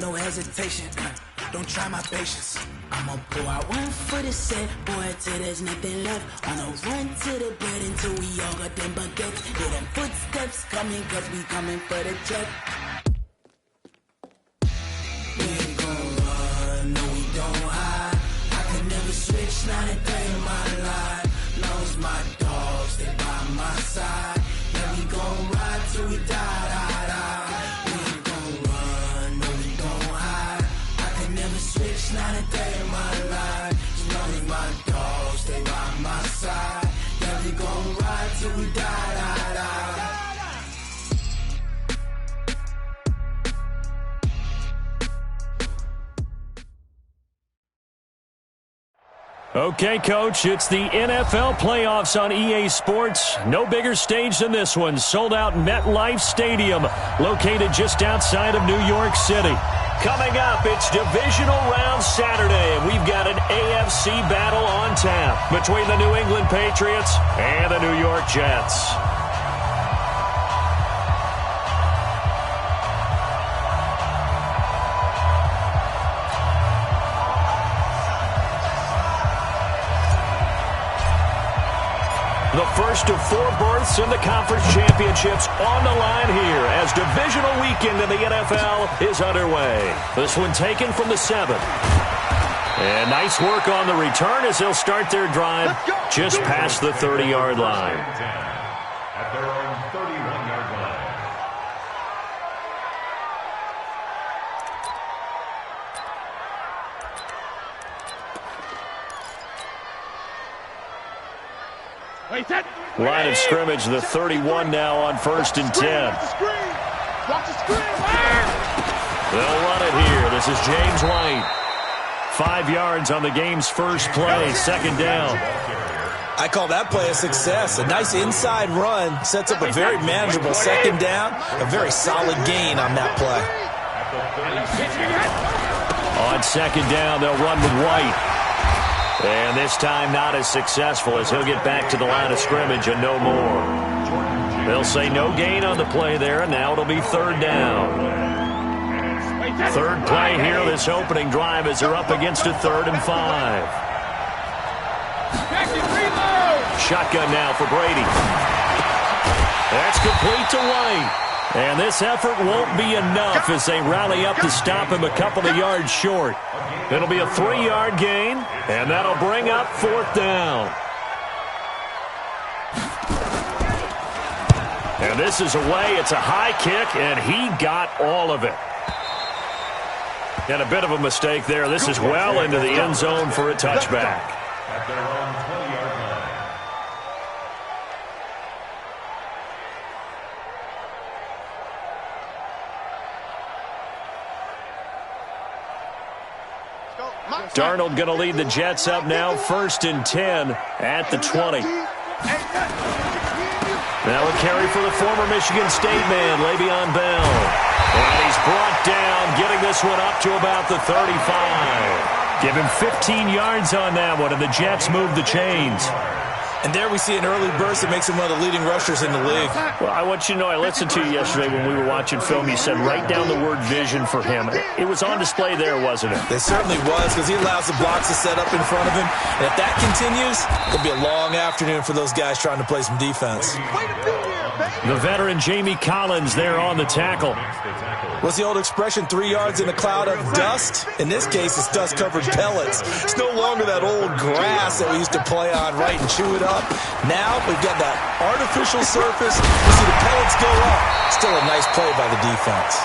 no hesitation. Don't try my patience. I'ma pour out one for the set, boy, till there's nothing left. On a run to the bread until we all got them baguettes. Hear them footsteps coming, cause we coming for the check. We ain't gon' run, no we don't hide. I can never switch, not a day in my life. Long as my dogs stay by my side. Yeah, we gon' ride till we die, die, die. We ain't gon' run, no we don't hide. I can never switch, not a day in my life. As long as my dogs stay by my side. Yeah, we gon' ride till we die, die, die. Okay, Coach, it's the NFL playoffs on EA Sports. No bigger stage than this one. Sold-out MetLife Stadium, located just outside of New York City. Coming up, it's Divisional Round Saturday, and we've got an AFC battle on tap between the New England Patriots and the New York Jets. The first of 4 berths in the conference championships on the line here as divisional weekend in the NFL is underway. This one taken from the 7. And nice work on the return as they'll start their drive just past the 30-yard line. At their own 31-yard line. Line of scrimmage, the 31 now on 1st and 10. They'll run it here. This is James White. 5 yards on the game's first play, 2nd down. I call that play a success. A nice inside run sets up a very manageable 2nd down. A very solid gain on that play. On 2nd down, they'll run with White. And this time not as successful as he'll get back to the line of scrimmage and no more. They'll say no gain on the play there, and now it'll be 3rd down. 3rd play here, this opening drive as they're up against a 3rd and 5. Shotgun now for Brady. That's complete to White. And this effort won't be enough as they rally up to stop him a couple of yards short. It'll be a 3-yard gain, and that'll bring up 4th down. And this is away. It's a high kick, and he got all of it. And a bit of a mistake there. This is well into the end zone for a touchback. At their own 20-yard line. Darnold going to lead the Jets up now, 1st and 10 at the 20. Now a carry for the former Michigan State man, Le'Veon Bell. And he's brought down, getting this one up to about the 35. Give him 15 yards on that one, and the Jets move the chains. And there we see an early burst that makes him one of the leading rushers in the league. Well, I want you to know, I listened to you yesterday when we were watching film. You said write down the word vision for him. It was on display there, wasn't it? It certainly was, because he allows the blocks to set up in front of him. And if that continues, it'll be a long afternoon for those guys trying to play some defense. The veteran Jamie Collins there on the tackle. What's the old expression, 3 yards in a cloud of dust? In this case, it's dust-covered pellets. It's no longer that old grass that we used to play on, right, and chew it up. Now we've got that artificial surface. You see the pellets go up. Still a nice play by the defense.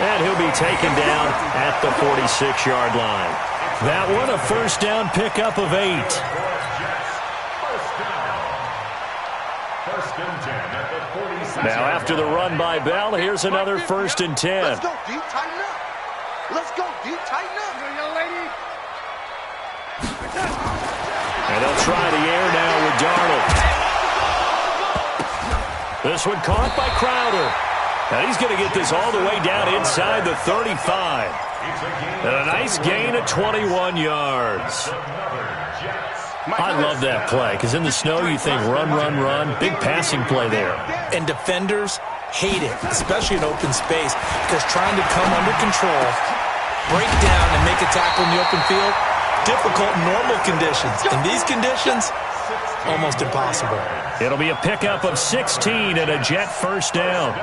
And he'll be taken down at the 46-yard line. That one a 1st down pickup of 8. Now after the run by Bell, here's another 1st and 10. Let's go, D. Tighten up. Let's go, D. Tighten up. Young lady. And they'll try the air now with Darnold. This one caught by Crowder. And he's going to get this all the way down inside the 35. And a nice gain of 21 yards. I love that play, because in the snow you think run, run, run. Big passing play there. And defenders hate it, especially in open space, because trying to come under control, break down, and make a tackle in the open field, difficult in normal conditions. In these conditions, almost impossible. It'll be a pickup of 16 and a Jet first down.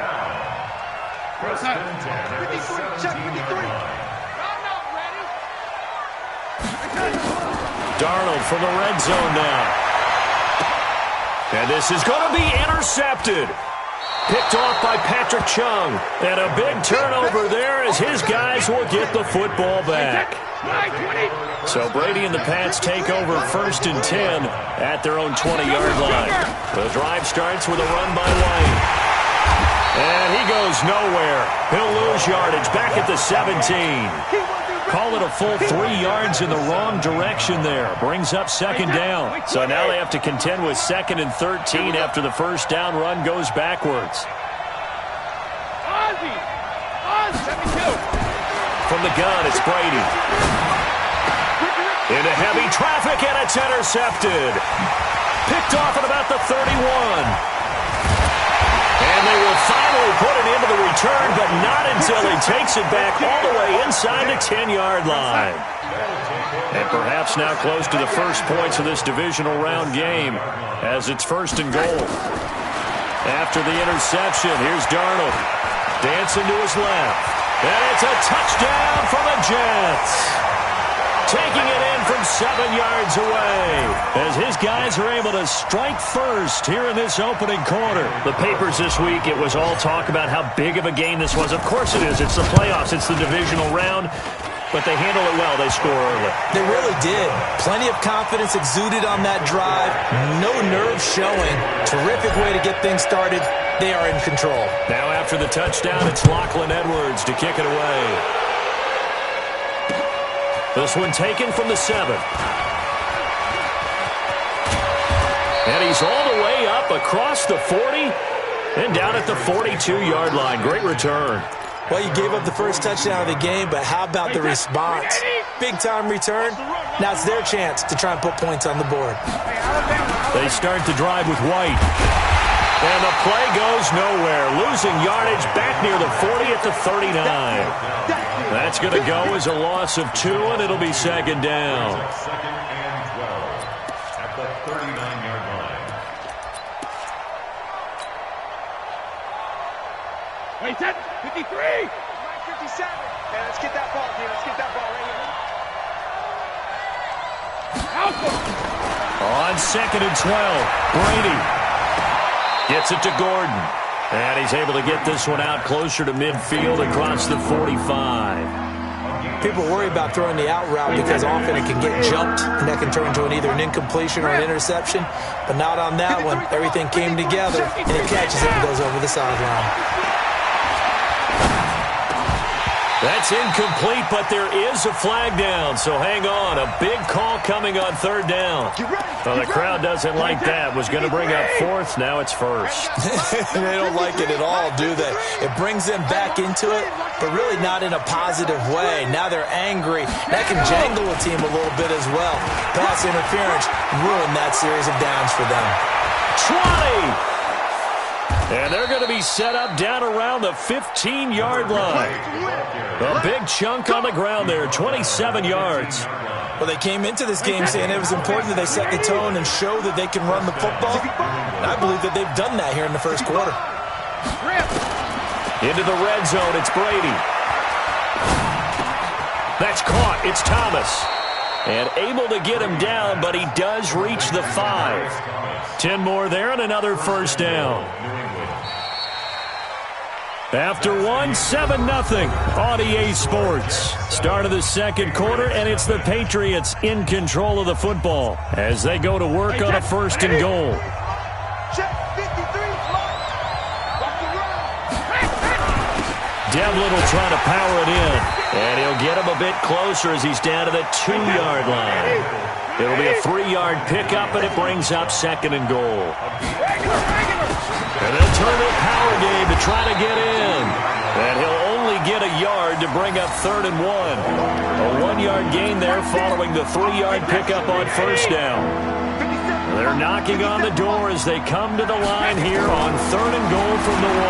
Darnold from the red zone now. And this is going to be intercepted. Picked off by Patrick Chung. And a big turnover there as his guys will get the football back. So Brady and the Pats take over 1st and 10 at their own 20-yard line. The drive starts with a run by White. And he goes nowhere. He'll lose yardage back at the 17. Call it a full 3 yards in the wrong direction there. Brings up 2nd down. So now they have to contend with 2nd and 13 after the first down run goes backwards. From the gun, it's Brady. Into heavy traffic, and it's intercepted. Picked off at about the 31. And they will finally put it into the return, but not until he takes it back all the way inside the 10-yard line. And perhaps now close to the first points of this divisional round game as it's 1st and goal. After the interception, here's Darnold. Dancing to his left. And it's a touchdown for the Jets. Taking it in from 7 yards away as his guys are able to strike first here in this opening quarter. The papers this week, it was all talk about how big of a game this was. Of course it is. It's the playoffs. It's the divisional round. But they handle it well. They score early. They really did. Plenty of confidence exuded on that drive. No nerves showing. Terrific way to get things started. They are in control. Now after the touchdown, it's Lachlan Edwards to kick it away. This one taken from the 7. And he's all the way up across the 40 and down at the 42-yard line. Great return. Well, you gave up the first touchdown of the game, but how about the response? Big-time return. Now it's their chance to try and put points on the board. They start the drive with White. And the play goes nowhere. Losing yardage back near the 40 at the 39. That's going to go as a loss of 2, and it'll be 2nd down. Second and 12 at the 39-yard line. Wait, 10, 53. 57. Yeah, let's get that ball, dude. Let's get that ball right here. On 2nd and 12, Brady gets it to Gordon. And he's able to get this one out closer to midfield across the 45. People worry about throwing the out route because often it can get jumped, and that can turn into either an incompletion or an interception. But not on that one. Everything came together, and it catches it and goes over the sideline. That's incomplete, but there is a flag down, so hang on. A big call coming on 3rd down. Well, the crowd doesn't like that. Was going to bring up 4th, now it's 1st. They don't like it at all, do they? It brings them back into it, but really not in a positive way. Now they're angry. That can jangle a team a little bit as well. Pass interference ruined that series of downs for them. 20! And they're going to be set up down around the 15-yard line. A big chunk on the ground there, 27 yards. Well, they came into this game saying it was important that they set the tone and show that they can run the football. And I believe that they've done that here in the first quarter. Into the red zone, it's Brady. That's caught, it's Thomas. And able to get him down, but he does reach the 5. 10 more there and another first down. After 7-0 on EA Sports. Start of the second quarter, and it's the Patriots in control of the football as they go to work on a 1st and goal. Devlin will try to power it in, and he'll get him a bit closer as he's down to the 2-yard line. It'll be a 3-yard pickup, and it brings up 2nd and goal. And they'll turn the power game to try to get in. And he'll only get a yard to bring up 3rd and 1. A 1-yard gain there following the 3-yard pickup on 1st down. And They're knocking on the door as they come to the line here on 3rd and goal from the 1.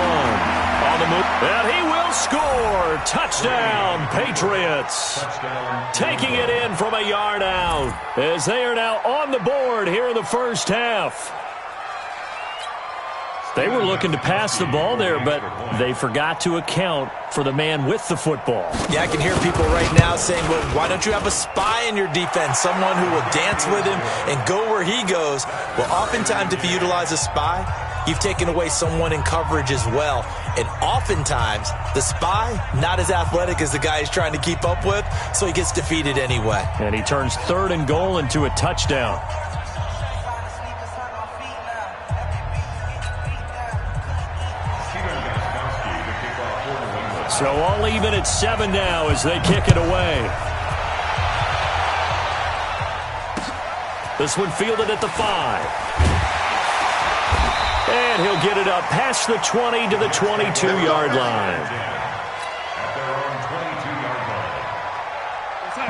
On the move, and he will score. Touchdown, Patriots. Taking it in from a yard out as they are now on the board here in the first half. They were looking to pass the ball there, but they forgot to account for the man with the football. Yeah, I can hear people right now saying, well, why don't you have a spy in your defense, someone who will dance with him and go where he goes? Well, oftentimes if you utilize a spy, you've taken away someone in coverage as well. And oftentimes, the spy, not as athletic as the guy he's trying to keep up with, so he gets defeated anyway. And he turns 3rd and goal into a touchdown. So all even at 7 now as they kick it away. This one fielded at the 5. And he'll get it up past the 20 to the 22-yard line.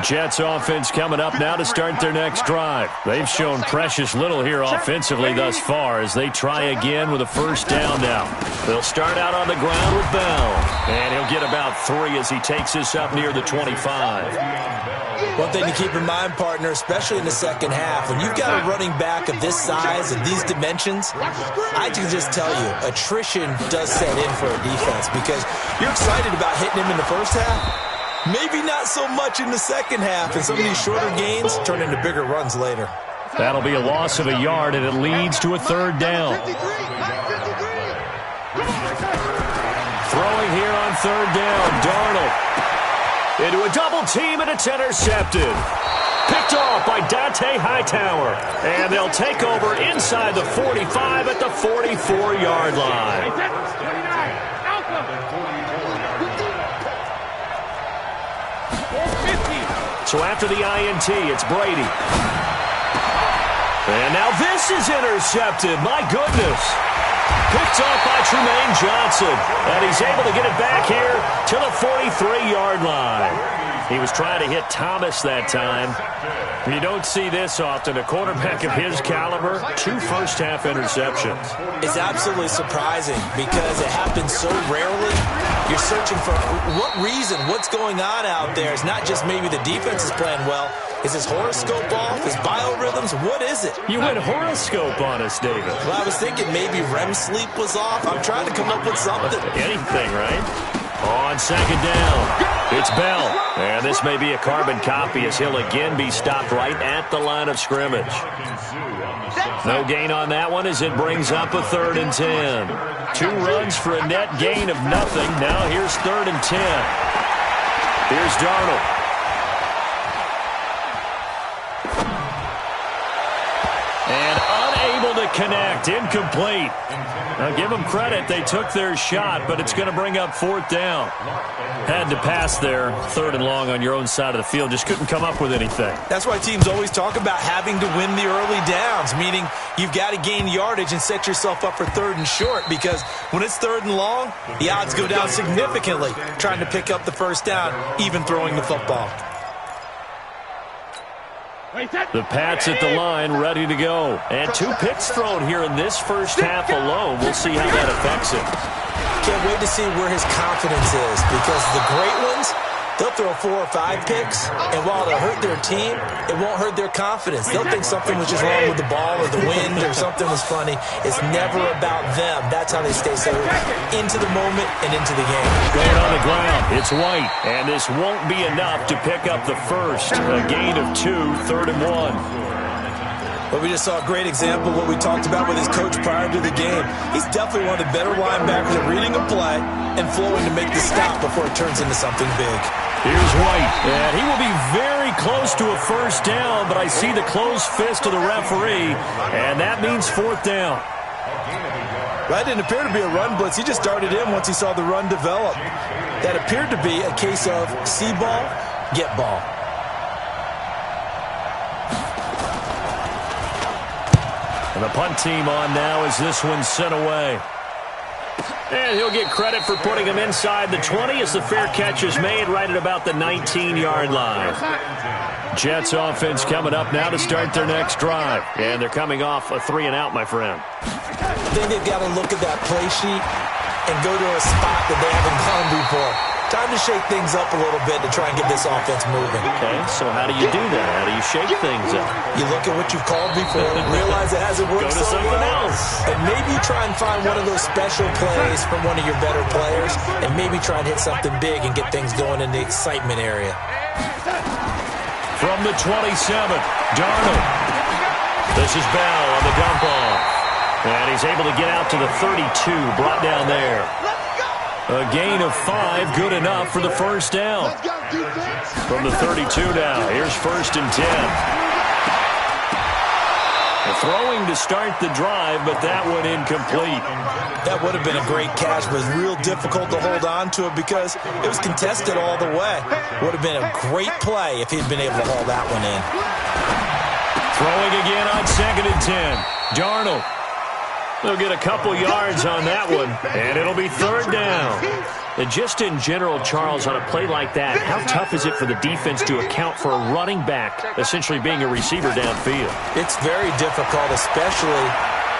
Jets offense coming up now to start their next drive. They've shown precious little here offensively thus far as they try again with a first down now. They'll start out on the ground with Bell. And he'll get about 3 as he takes this up near the 25. One thing to keep in mind, partner, especially in the second half, when you've got a running back of this size and these dimensions, I can just tell you, attrition does set in for a defense because you're excited about hitting him in the first half. Maybe not so much in the second half, and some of these shorter gains turn into bigger runs later. That'll be a loss of a yard, and it leads to a 3rd down. Throwing here on 3rd down, Darnold. Into a double team, and it's intercepted. Picked off by Dante Hightower. And they'll take over inside the 45 at the 44-yard line. So after the INT, it's Brady. And now this is intercepted. My goodness. Picked off by Tremaine Johnson. And he's able to get it back here to the 43-yard line. He was trying to hit Thomas that time. You don't see this often. A quarterback of his caliber, 2 first-half interceptions. It's absolutely surprising because it happens so rarely. You're searching for what reason, what's going on out there. It's not just maybe the defense is playing well. Is his horoscope off? His biorhythms? What is it? You went horoscope on us, David. Well, I was thinking maybe REM sleep was off. I'm trying to come up with something. Anything, right? On 2nd down, it's Bell. And this may be a carbon copy as he'll again be stopped right at the line of scrimmage. No gain on that one as it brings up a 3rd and 10. 2 runs for a net gain of nothing. Now here's 3rd and 10. Here's Darnold. And unable to connect. Incomplete. Now give them credit. They took their shot, but it's going to bring up 4th down. Had to pass there. 3rd and long on your own side of the field. Just couldn't come up with anything. That's why teams always talk about having to win the early downs, meaning you've got to gain yardage and set yourself up for 3rd and short because when it's 3rd and long, the odds go down significantly trying to pick up the first down, even throwing the football. The Pats at the line, ready to go. And 2 picks thrown here in this first half alone. We'll see how that affects him. Can't wait to see where his confidence is because the great ones, they'll throw 4 or 5 picks, and while they'll hurt their team, it won't hurt their confidence. They'll think something was just wrong with the ball or the wind or something was funny. It's never about them. That's how they stay so into the moment and into the game. Going on the ground, it's White, and this won't be enough to pick up the first. A gain of 2, 3rd and 1. But we just saw a great example of what we talked about with his coach prior to the game. He's definitely one of the better linebackers at reading a play and flowing to make the stop before it turns into something big. Here's White, and he will be very close to a first down, but I see the closed fist of the referee, and that means 4th down. That didn't appear to be a run blitz. He just darted in once he saw the run develop. That appeared to be a case of see ball, get ball. And the punt team on now as this one's sent away. And he'll get credit for putting him inside the 20 as the fair catch is made right at about the 19-yard line. Jets offense coming up now to start their next drive. And they're coming off a 3-and-out, my friend. I think they've got to look at that play sheet and go to a spot that they haven't gone before. Time to shake things up a little bit to try and get this offense moving. Okay, so how do you do that? How do you shake things up? You look at what you've called before, realize it hasn't worked Go to so something well, else. and maybe try and find one of those special plays from one of your better players, and maybe try and hit something big and get things going in the excitement area. From the 27, Darnold. This is Bell on the dump off. And he's able to get out to the 32, brought down there. A gain of 5, good enough for the first down. From the 32 now, here's 1st and 10. Throwing to start the drive, but that one incomplete. That would have been a great catch, but it was real difficult to hold on to it because it was contested all the way. Would have been a great play if he'd been able to haul that one in. Throwing again on 2nd and 10. Darnold. They'll get a couple yards on that one, and it'll be 3rd down. And just in general, Charles, on a play like that, how tough is it for the defense to account for a running back essentially being a receiver downfield? It's very difficult, especially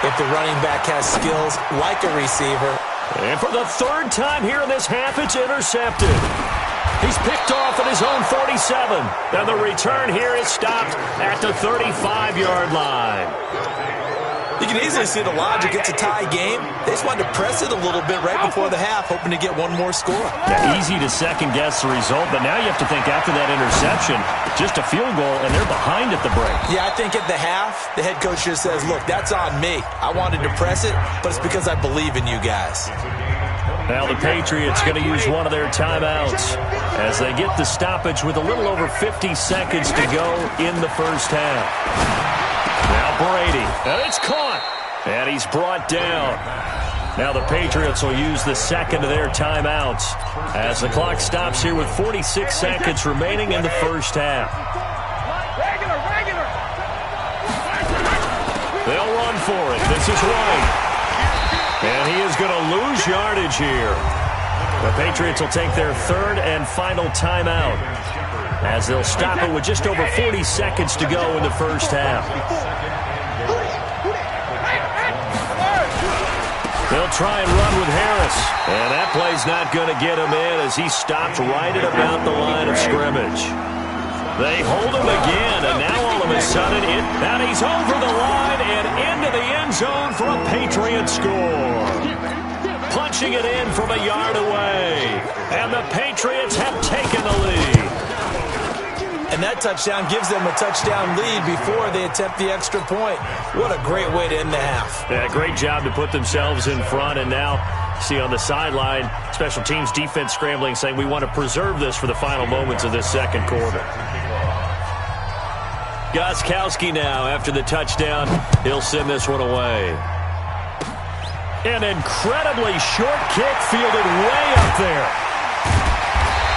if the running back has skills like a receiver. And for the 3rd time here in this half, it's intercepted. He's picked off at his own 47. And the return here is stopped at the 35-yard line. You can easily see the logic. It's a tie game. They just wanted to press it a little bit right before the half, hoping to get one more score. Yeah, easy to second-guess the result, but now you have to think after that interception, just a field goal, and they're behind at the break. Yeah, I think at the half, the head coach just says, look, that's on me. I wanted to press it, but it's because I believe in you guys. Now the Patriots going to use one of their timeouts as they get the stoppage with a little over 50 seconds to go in the first half. Now Brady, and it's caught, and he's brought down. Now the Patriots will use the second of their timeouts as the clock stops here with 46 seconds remaining in the first half. They'll run for it. This is White, and he is going to lose yardage here. The Patriots will take their 3rd and final timeout as they'll stop it with just over 40 seconds to go in the first half. They'll try and run with Harris, and that play's not going to get him in as he stopped right at about the line of scrimmage. They hold him again, and now all of a sudden, and he's over the line and into the end zone for a Patriot score. Punching it in from a yard away, and the Patriots have taken the lead. And that touchdown gives them a touchdown lead before they attempt the extra point. What a great way to end the half. Yeah, great job to put themselves in front, and now see on the sideline, special teams defense scrambling, saying we want to preserve this for the final moments of this second quarter. Gostkowski now, after the touchdown, he'll send this one away. An incredibly short kick fielded way up there.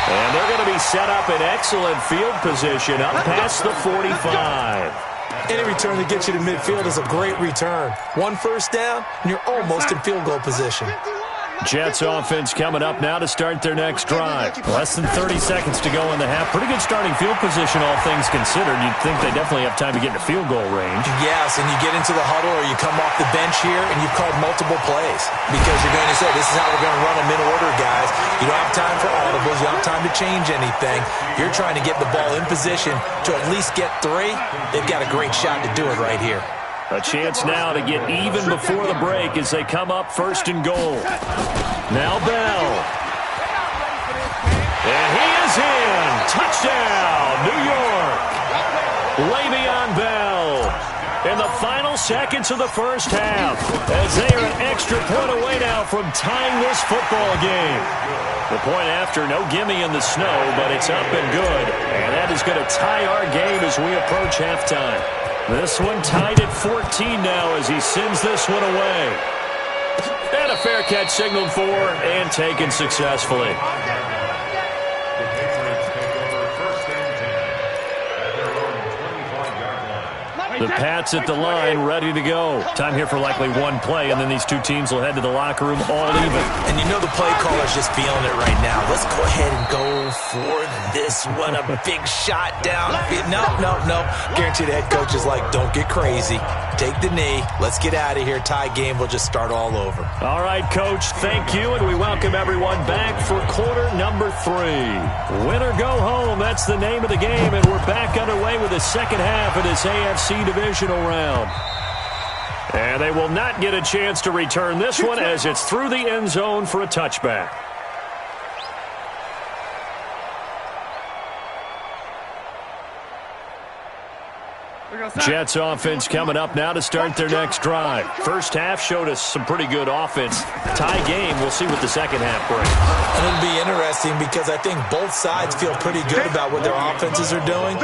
And they're going to be set up in excellent field position up past the 45. Any return that gets you to midfield is a great return. One first down, and you're almost in field goal position. Jets offense coming up now to start their next drive. Less than 30 seconds to go in the half. Pretty good starting field position, all things considered. You'd think they definitely have time to get into field goal range. Yes, and you get into the huddle or you come off the bench here and you've called multiple plays because you're going to say, this is how we're going to run them in order, guys. You don't have time for audibles. You don't have time to change anything. You're trying to get the ball in position to at least get 3. They've got a great shot to do it right here. A chance now to get even before the break as they come up 1st and goal. Now Bell. And he is in. Touchdown, New York. Le'Veon Bell in the final seconds of the first half as they are an extra point away now from tying this football game. The point after, no gimme in the snow, but it's up and good. And that is going to tie our game as we approach halftime. This one tied at 14 now as he sends this one away. And a fair catch signaled for and taken successfully. The Pats at the line, ready to go. Time here for likely one play, and then these two teams will head to the locker room all even. And you know the play caller's just feeling it right now. Let's go ahead and go for this one. A big shot down. No. Guarantee the head coach is like, don't get crazy. Take the knee. Let's get out of here. Tie game will just start all over. All right, Coach, thank you, and we welcome everyone back for quarter number 3. Win or go home, that's the name of the game, and we're back underway with the second half of this AFC divisional round. And they will not get a chance to return this one as it's through the end zone for a touchback. Jets offense coming up now to start their next drive. First half showed us some pretty good offense. Tie game, we'll see what the second half brings. And it'll be interesting because I think both sides feel pretty good about what their offenses are doing.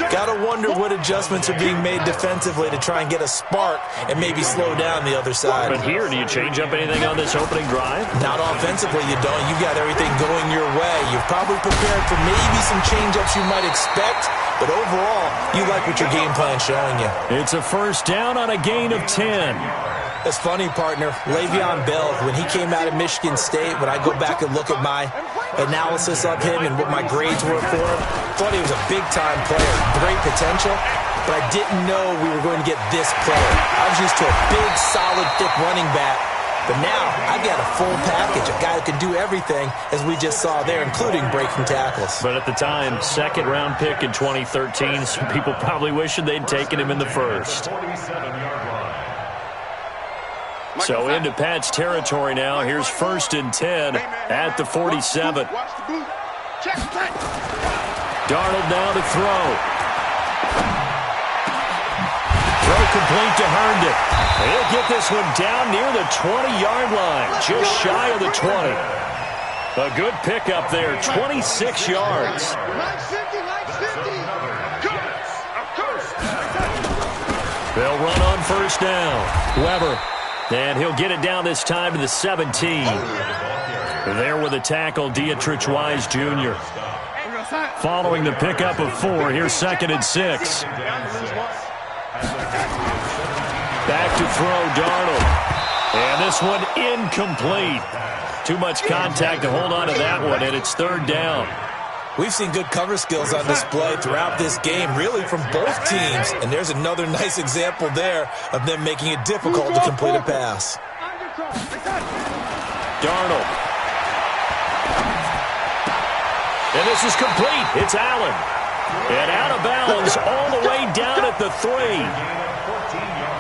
Got to wonder what adjustments are being made defensively to try and get a spark and maybe slow down the other side. But here, do you change up anything on this opening drive? Not offensively, you don't. You got everything going your way. You've probably prepared for maybe some change-ups you might expect, but overall, you like what your game plan showing you. It's a first down on a gain of 10. It's funny, partner. Le'Veon Bell, when he came out of Michigan State, when I go back and look at my analysis of him and what my grades were for him, thought he was a big-time player, great potential, but I didn't know we were going to get this player. I was used to a big, solid, thick running back, but now I've got a full package, a guy who can do everything, as we just saw there, including breaking tackles. But at the time, second-round pick in 2013, some people probably wishing they'd taken him in the first. So into Pat's territory now. Here's 1st and 10 at the 47. Darnold now to throw. Throw complete to Herndon. He'll get this one down near the 20-yard line, just shy of the 20. A good pickup there, 26 yards. They'll run on first down. Weber. And he'll get it down this time to the 17. There with a tackle, Dietrich Wise Jr. Following the pickup of 4, here's 2nd and 6. Back to throw, Darnold. And this one incomplete. Too much contact to hold on to that one, and it's 3rd down. We've seen good cover skills on display throughout this game, really from both teams. And there's another nice example there of them making it difficult to complete a pass. Darnold. And this is complete. It's Allen. And out of bounds all the way down at the 3.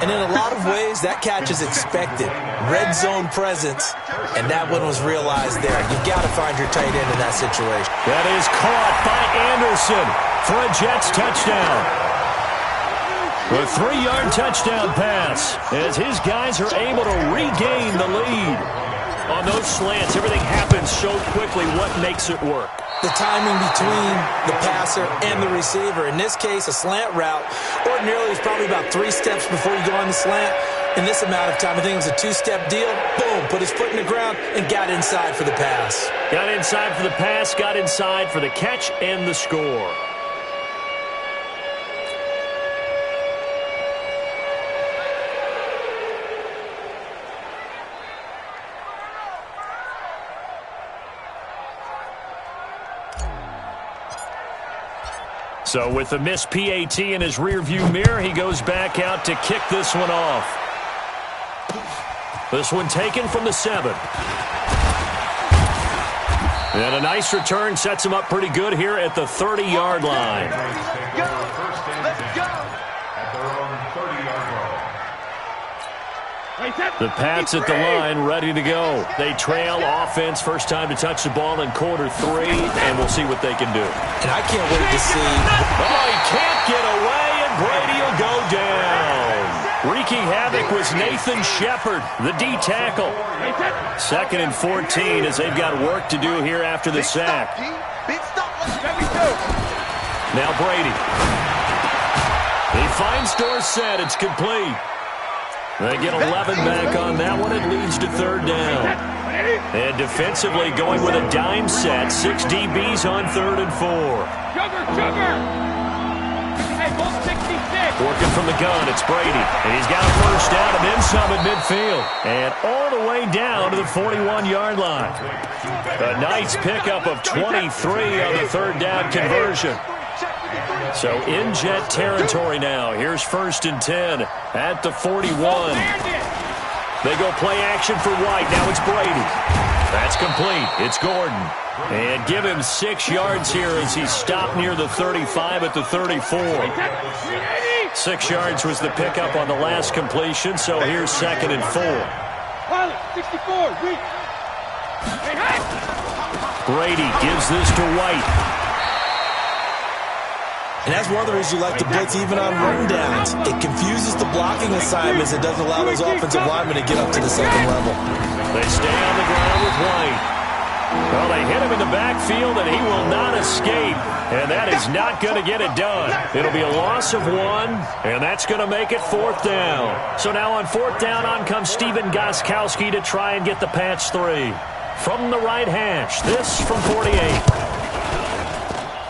And in a lot of ways, that catch is expected. Red zone presence, and that one was realized there. You've got to find your tight end in that situation. That is caught by Anderson for a Jets touchdown. A 3-yard touchdown pass as his guys are able to regain the lead. On those slants, everything happens so quickly. What makes it work? The timing between the passer and the receiver. In this case, a slant route. Ordinarily, it's probably about 3 steps before you go on the slant. In this amount of time, I think it was a 2-step deal. Boom, put his foot in the ground and got inside for the pass. Got inside for the pass, got inside for the catch and the score. So with the missed PAT in his rearview mirror, he goes back out to kick this one off. This one taken from the 7. And a nice return sets him up pretty good here at the 30-yard line. Let's go! At their own 30-yard line. The Pats at the line, ready to go. They trail offense, first time to touch the ball in quarter 3, and we'll see what they can do. And I can't wait to see. Oh, he can't get away, and Brady will go down. Wreaking havoc was Nathan Shepard, the D tackle. 2nd and 14 as they've got work to do here after the sack. Now Brady. He finds Dorsett. It's complete. They get 11 back on that one. It leads to 3rd down. And defensively going with a dime set. 6 DBs on 3rd and 4. Working from the gun, it's Brady. And he's got a first down and then some at midfield. And all the way down to the 41-yard line. A nice pickup of 23 on the third down conversion. So in Jet territory now. Here's 1st and 10 at the 41. They go play action for White. Now it's Brady. That's complete. It's Gordon. And give him 6 yards here as he's stopped near the 35 at the 34. 6 yards was the pickup on the last completion, so here's 2nd and 4. Brady gives this to White. And that's one of the reasons you like to blitz even on rundowns. It confuses the blocking assignments. It doesn't allow those offensive linemen to get up to the second level. They stay on the ground with White. Well, they hit him in the backfield, and he will not escape. And that is not going to get it done. It'll be a loss of 1, and that's going to make it 4th down. So now on 4th down, on comes Steven Gostkowski to try and get the patch 3. From the right hash, this from 48.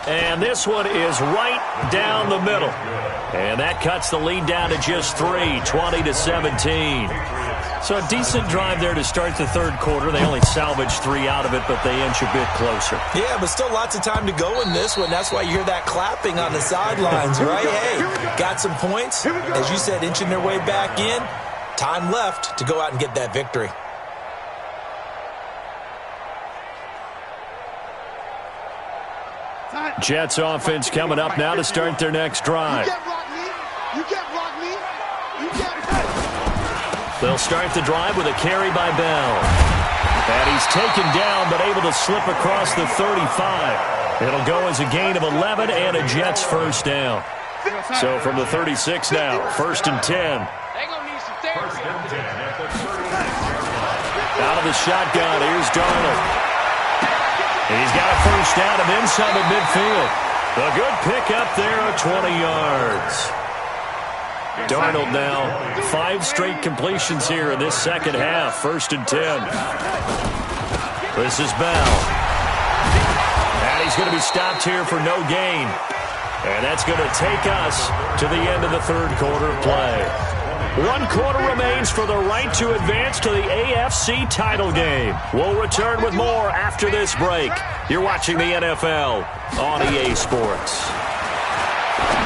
And this one is right down the middle. And that cuts the lead down to just 3, 20-17. So a decent drive there to start the third quarter. They only salvaged 3 out of it, but they inch a bit closer. Yeah, but still lots of time to go in this one. That's why you hear that clapping on the sidelines, right? Hey, got some points. As you said, inching their way back in. Time left to go out and get that victory. Jets offense coming up now to start their next drive. They'll start the drive with a carry by Bell. And he's taken down but able to slip across the 35. It'll go as a gain of 11 and a Jets first down. So from the 36 now, 1st and 10. Out of the shotgun, here's Darnold. He's got a first down and then some at midfield. A good pickup there of 20 yards. Darnold now, 5 straight completions here in this second half. 1st and 10. This is Bell. And he's going to be stopped here for no gain. And that's going to take us to the end of the third quarter of play. 1 quarter remains for the right to advance to the AFC title game. We'll return with more after this break. You're watching the NFL on EA Sports.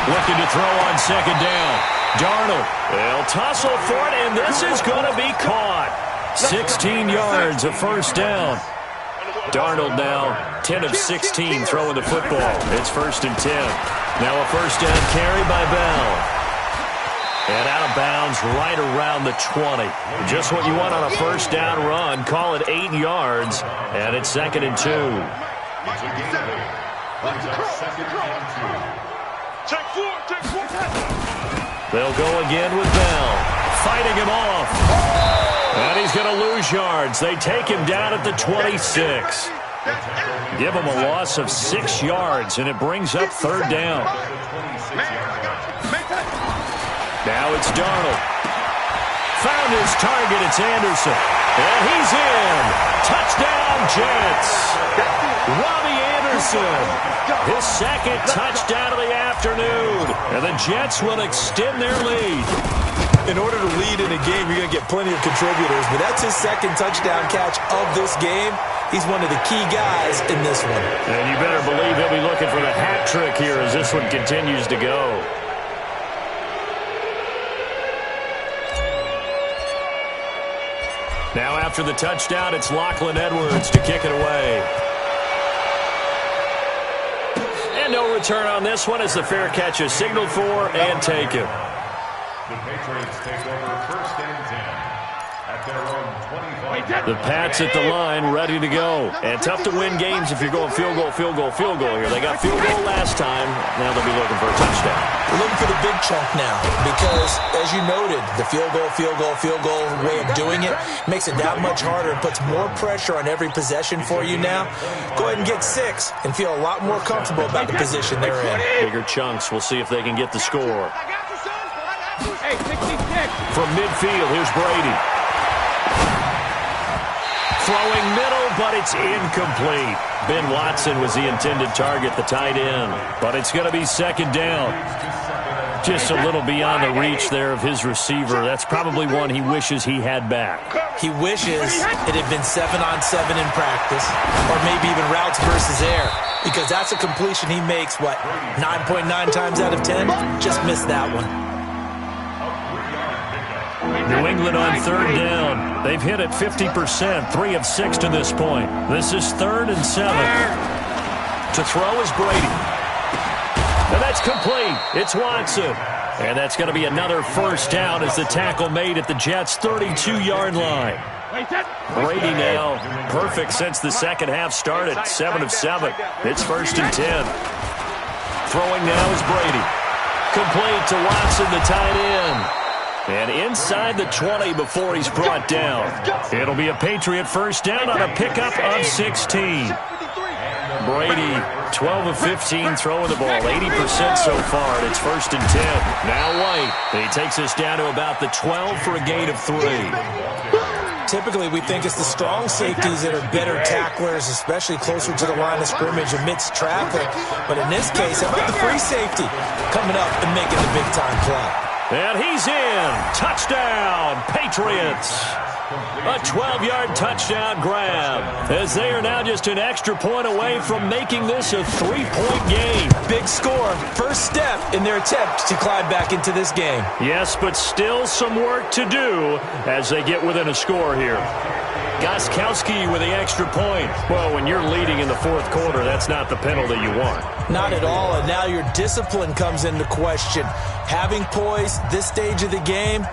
Looking to throw on 2nd down. Darnold, they'll tussle for it, and this is going to be caught. 16 yards of first down. Darnold now 10 of 16 throwing the football. It's 1st and 10. Now a first down carry by Bell. And out of bounds right around the 20. Just what you want on a first down run. Call it 8 yards, and it's 2nd and 2. They'll go again with Bell, fighting him off. And he's going to lose yards. They take him down at the 26. Give him a loss of 6 yards, and it brings up 3rd down. Now it's Darnold. Found his target. It's Anderson. And he's in. Touchdown, Jets. Robbie Anderson. His 2nd touchdown of the afternoon. And the Jets will extend their lead. In order to lead in a game, you're going to get plenty of contributors. But that's his 2nd touchdown catch of this game. He's one of the key guys in this one. And you better believe he'll be looking for the hat trick here as this one continues to go. Now after the touchdown, it's Lachlan Edwards to kick it away. And no return on this one as the fair catch is signaled for and taken. The Patriots take over 1st and 10 at their own 25. The Pats at the line, ready to go. And tough to win games if you're going field goal here. They got field goal last time. Now they'll be looking for a touchdown. We're looking for the big chunk now because, as you noted, the field goal way of doing it makes it that much harder and puts more pressure on every possession for you now. Go ahead and get 6 and feel a lot more comfortable about the position they're in. Bigger chunks. We'll see if they can get the score. From midfield, here's Brady. Throwing middle, but it's incomplete. Ben Watson was the intended target, the tight end. But it's going to be second down. Just a little beyond the reach there of his receiver. That's probably one he wishes he had back. He wishes it had been 7-on-7 in practice, or maybe even routes versus air, because that's a completion he makes, 9.9 times out of 10? Just missed that one. New England on third down. They've hit it 50%, 3 of 6 to this point. This is 3rd and 7. To throw is Brady. And that's complete. It's Watson. And that's going to be another first down as the tackle made at the Jets' 32-yard line. Brady now perfect since the second half started. 7 of 7. It's 1st and 10. Throwing now is Brady. Complete to Watson, the tight end. And inside the 20 before he's brought down. It'll be a Patriot first down on a pickup of 16. Brady, 12 of 15 throwing the ball, 80% so far, and it's 1st and 10. Now White, and he takes us down to about the 12 for a gain of 3. Typically, we think it's the strong safeties that are better tacklers, especially closer to the line of scrimmage amidst traffic. But in this case, how about the free safety coming up and making the big-time play? And he's in. Touchdown, Patriots. A 12-yard touchdown grab, as they are now just an extra point away from making this a 3-point game. Big score, first step in their attempt to climb back into this game. Yes, but still some work to do as they get within a score here. Gostkowski with the extra point. Well, when you're leading in the fourth quarter, that's not the penalty you want. Not at all, and now your discipline comes into question. Having poise this stage of the game,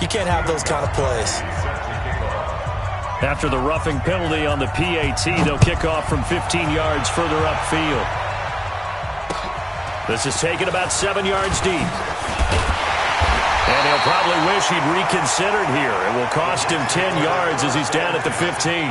you can't have those kind of plays. After the roughing penalty on the PAT, they'll kick off from 15 yards further upfield. This is taken about 7 yards deep. And he'll probably wish he'd reconsidered here. It will cost him 10 yards as he's down at the 15.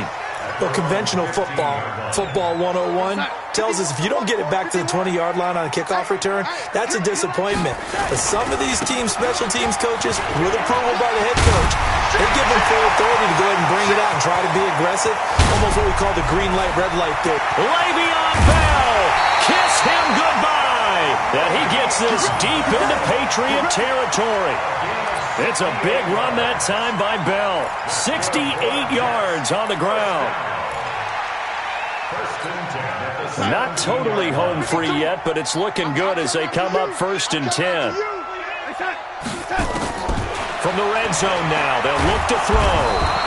Well, conventional football 101, tells us if you don't get it back to the 20-yard line on a kickoff return, that's a disappointment. But some of these special teams coaches, with approval by the head coach, they give them full authority to go ahead and bring it out and try to be aggressive. Almost what we call the green light, red light thing. Le'Veon Bell, kiss him goodbye. And he gets this deep into Patriot territory. It's a big run that time by Bell. 68 yards on the ground. Not totally home free yet, but it's looking good as they come up 1st and 10. From the red zone now, they'll look to throw.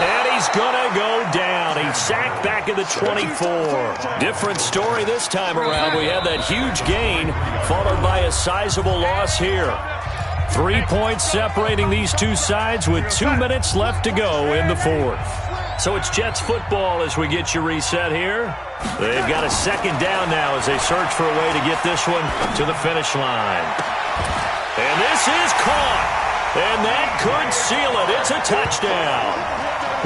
And he's going to go down. He's sacked back at the 24. Different story this time around. We had that huge gain, followed by a sizable loss here. 3 points separating these two sides with 2 minutes left to go in the fourth. So it's Jets football as we get you reset here. They've got a second down now as they search for a way to get this one to the finish line. And this is caught. And that could seal it. It's a touchdown.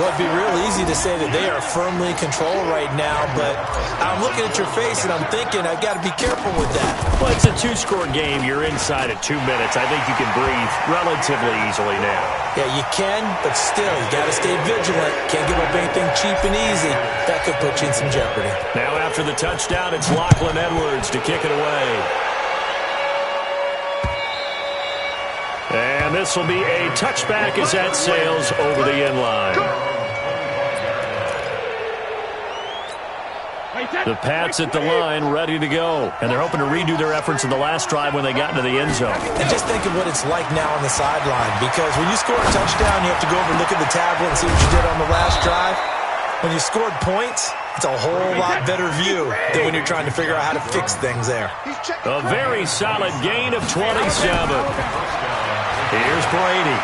Well, it'd be real easy to say that they are firmly in control right now, but I'm looking at your face and I'm thinking I've got to be careful with that. Well, it's a 2-score game. You're inside at 2 minutes. I think you can breathe relatively easily now. Yeah, you can, but still, you got to stay vigilant. Can't give up anything cheap and easy. That could put you in some jeopardy. Now after the touchdown, it's Lachlan Edwards to kick it away. And this will be a touchback as that sails over the end line. The Pats at the line, ready to go. And they're hoping to redo their efforts in the last drive when they got into the end zone. And just think of what it's like now on the sideline. Because when you score a touchdown, you have to go over and look at the tablet and see what you did on the last drive. When you scored points, it's a whole lot better view than when you're trying to figure out how to fix things there. A very solid gain of 27. Here's Brady.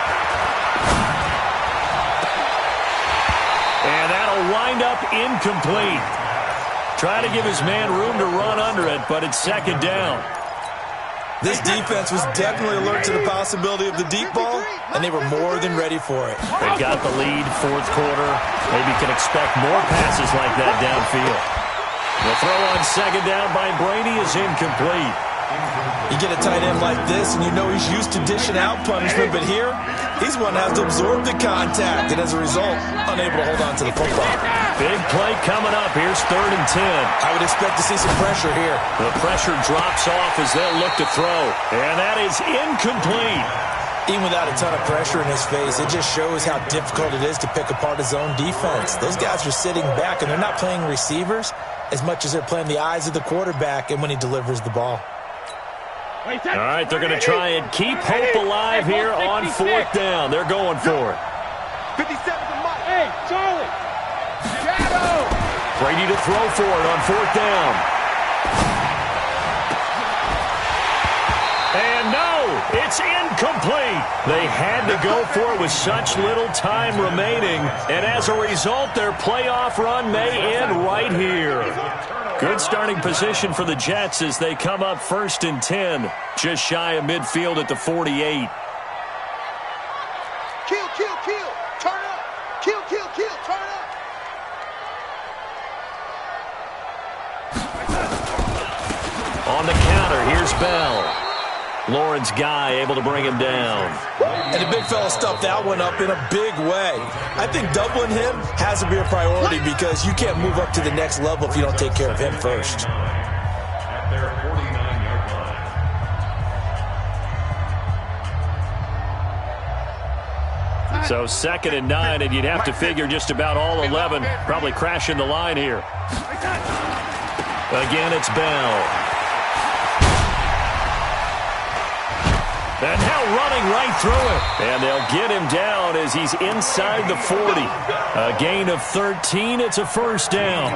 And that'll wind up incomplete. Try to give his man room to run under it, but it's second down. This defense was definitely alert to the possibility of the deep ball, and they were more than ready for it. They've got the lead, fourth quarter. Maybe can expect more passes like that downfield. The throw on second down by Brady is incomplete. You get a tight end like this, and you know he's used to dishing out punishment, but here, he's one that has to absorb the contact, and as a result, unable to hold on to the football. Big play coming up. Here's 3rd and 10. I would expect to see some pressure here. The pressure drops off as they'll look to throw, and that is incomplete. Even without a ton of pressure in his face, it just shows how difficult it is to pick apart his own defense. Those guys are sitting back, and they're not playing receivers as much as they're playing the eyes of the quarterback and when he delivers the ball. All right, they're going to try and keep hope alive here on 4th down. They're going for it. 57 to Mike. Hey, Charlie. Shadow. Brady to throw for it on 4th down. And no, it's incomplete. They had to go for it with such little time remaining. And as a result, their playoff run may end right here. Good starting position for the Jets as they come up 1st and 10. Just shy of midfield at the 48. Kill, kill, kill. Turn up. Kill, kill, kill. Turn up. On the counter, here's Bell. Lawrence Guy able to bring him down. And the big fella stuffed that one up in a big way. I think doubling him has to be a priority because you can't move up to the next level if you don't take care of him first. At their 49-yard line. So 2nd and 9, and you'd have to figure just about all 11 probably crashing the line here. Again, it's Bell. And now running right through it. And they'll get him down as he's inside the 40. A gain of 13. It's a 1st down.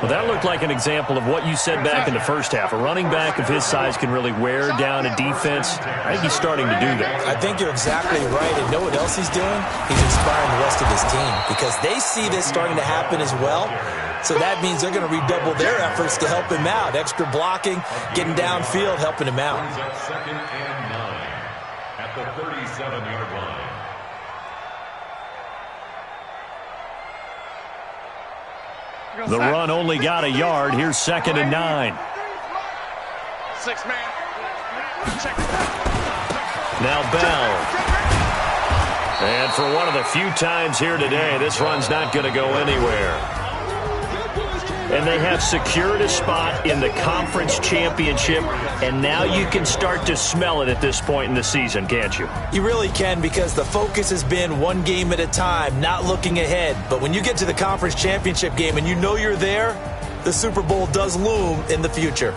Well, that looked like an example of what you said back in the first half. A running back of his size can really wear down a defense. I think he's starting to do that. I think you're exactly right. And know what else he's doing? He's inspiring the rest of his team because they see this starting to happen as well. So that means they're going to redouble their efforts to help him out. Extra blocking, getting downfield, helping him out. 2nd and 9 at the 37-yard line. The run only got a yard. Here's 2nd and 9. 6-man. Now Bell. And for one of the few times here today, this run's not going to go anywhere. And they have secured a spot in the conference championship, and now you can start to smell it at this point in the season, can't you? You really can because the focus has been one game at a time, not looking ahead. But when you get to the conference championship game and you know you're there, the Super Bowl does loom in the future.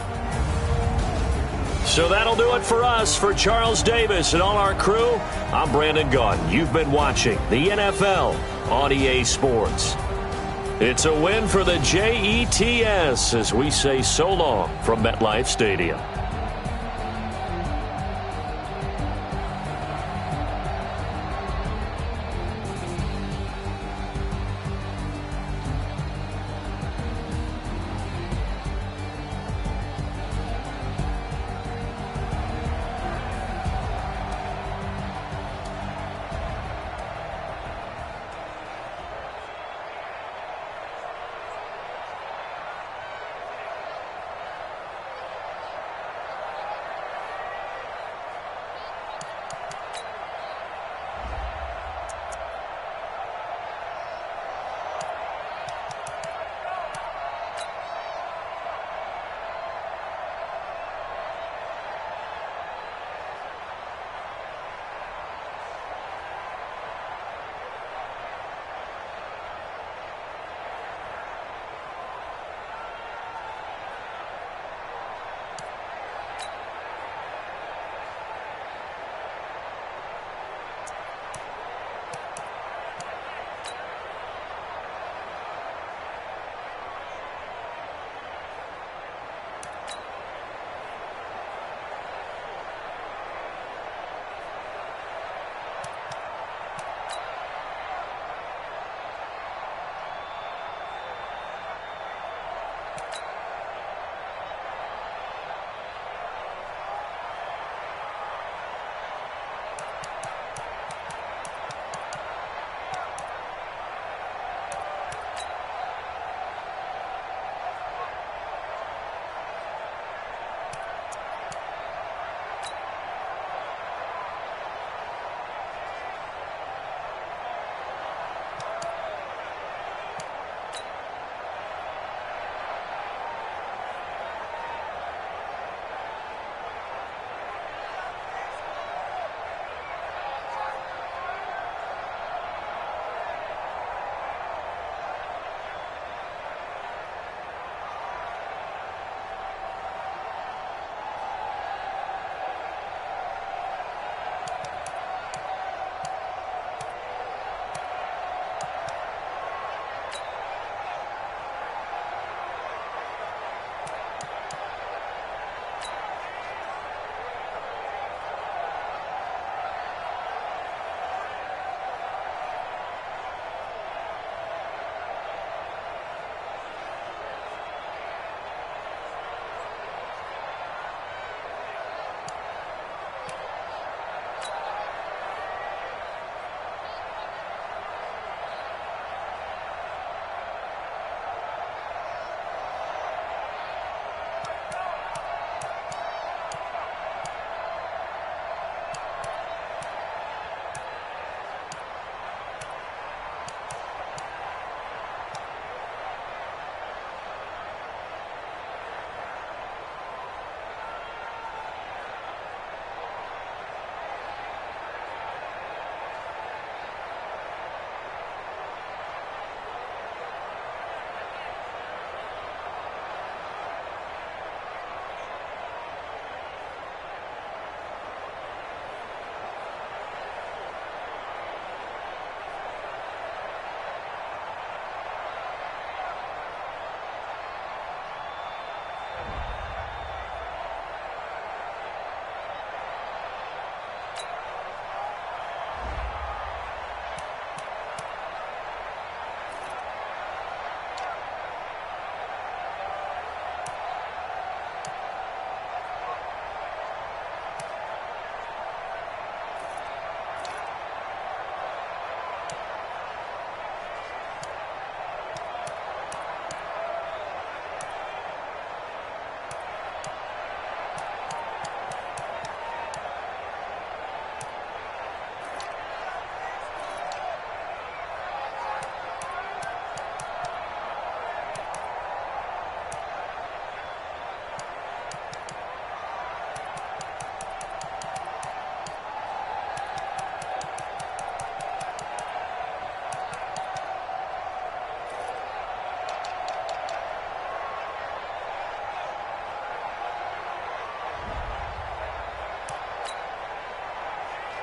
So that'll do it for us. For Charles Davis and all our crew, I'm Brandon Gaudin. You've been watching the NFL on EA Sports. It's a win for the Jets as we say so long from MetLife Stadium.